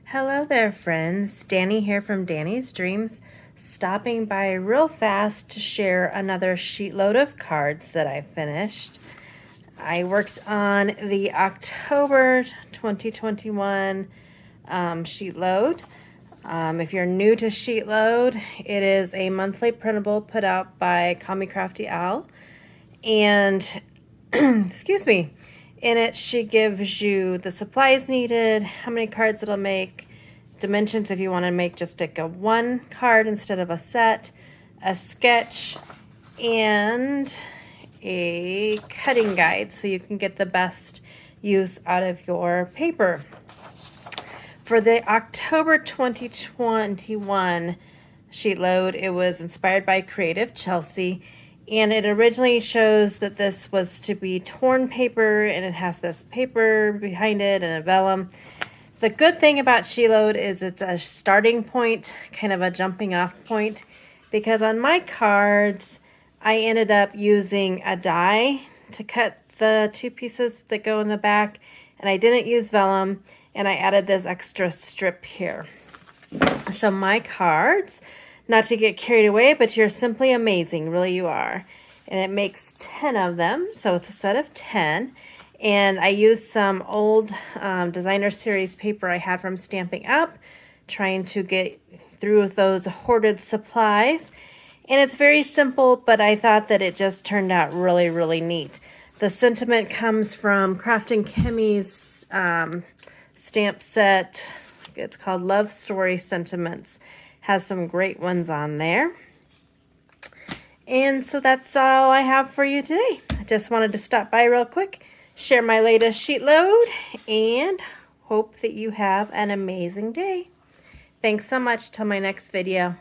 Hello there, friends. Danny here from Danny's Dreams, stopping by real fast to share another sheet load of cards that I finished. I worked on the October 2021 sheet load. If you're new to sheet load, it is a monthly printable put out by Call Me Crafty Owl. And excuse me, in it she gives you the supplies needed, how many cards it'll make, dimensions if you want to make just like a one card instead of a set, a sketch, and a cutting guide so you can get the best use out of your paper. For the October 2021 sheet load, it was inspired by Creative Chelsea, and it originally shows that this was to be torn paper, and it has this paper behind it and a vellum. The good thing about sheet load is it's a starting point, kind of a jumping off point, because on my cards, I ended up using a die to cut the two pieces that go in the back, and I didn't use vellum, and I added this extra strip here. So my cards, not to get carried away, but you're simply amazing, really you are. And it makes 10 of them, so it's a set of 10. And I used some old designer series paper I had from Stamping Up, trying to get through those hoarded supplies. And it's very simple, but I thought that it just turned out really, really neat. The sentiment comes from Kraftin'Kimmie's stamp set. It's called Love Story Sentiments. Has some great ones on there. And so that's all I have for you today. I just wanted to stop by real quick, share my latest sheet load, and hope that you have an amazing day. Thanks so much. Till my next video.